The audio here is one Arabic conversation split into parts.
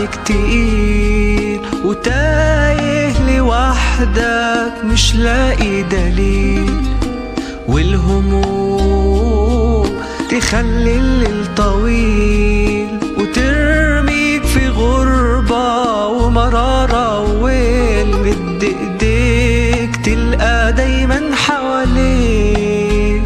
عليك تقيل وتايه لوحدك مش لاقي دليل، والهموم تخلي الليل طويل وترميك في غربة ومرارة وويل. مد ايديك تلقى دايما حواليك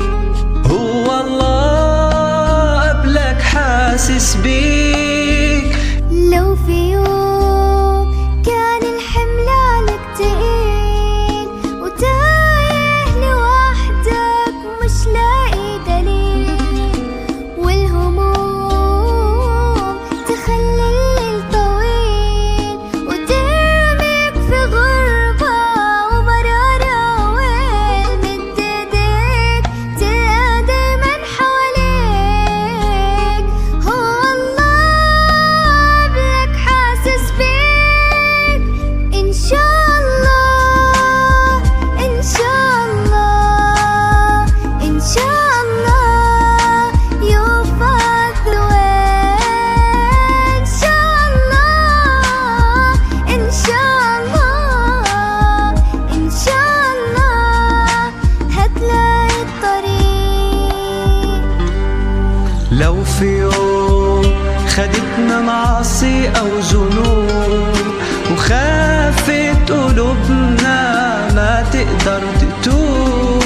هو الله قبلك حاسس بيك. لو في يوم كان الحمل عليك تقيل وتايه لوحدك مش لاقي دليل، والهموم تخلي الليل طويل وترميك في غربة ومرارة وويل. مد ايديك تلقى دايما حواليك هو الله قبلك حاسس بيك. إن شاء الله إن شاء الله إن شاء الله يوفق ذوين. إن شاء الله إن شاء الله إن شاء الله هتلاقي الطريق. لو في يوم خدتنا معاصي أو ذنوب وخافت قلوبنا ما تقدر تتوب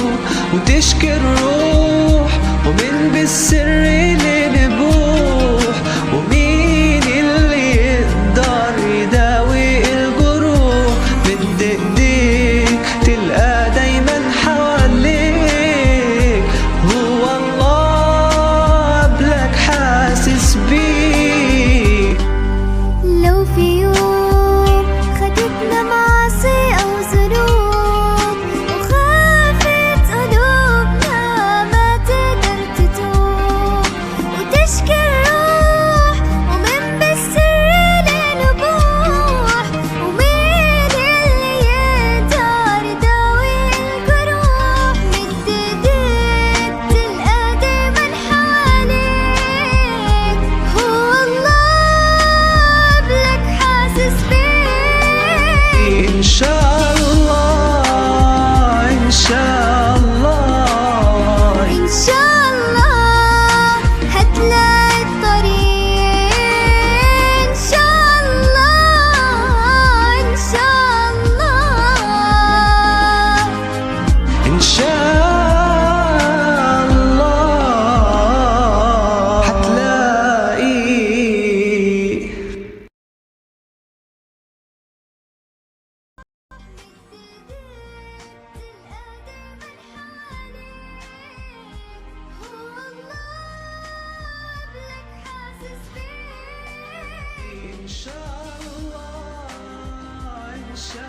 وتشكي الروح ومن بالسر لنبوح، ومين اللي يقدر يداوي الجروح؟ مد ايديك تلقى دايما حواليك هو الله قبلك حاسس بيك. لو في يوم خدتنا معاصي أو ذنوب وخافت قلوبنا ما تقدر تتوب وتشكي الروح ومن بالسر لنبوح، ومين اللي يقدر يداوي الجروح؟ مد ايديك تلقى دايما حواليك هو الله قبلك حاسس بيك. إن شاء الله إن شاء الله إن شاء الله هتلاقي الطريق. إن شاء الله إن شاء الله إن شاء الله هتلاقي. هو الله قبلك حاسس بيك. إن شاء الله إن شاء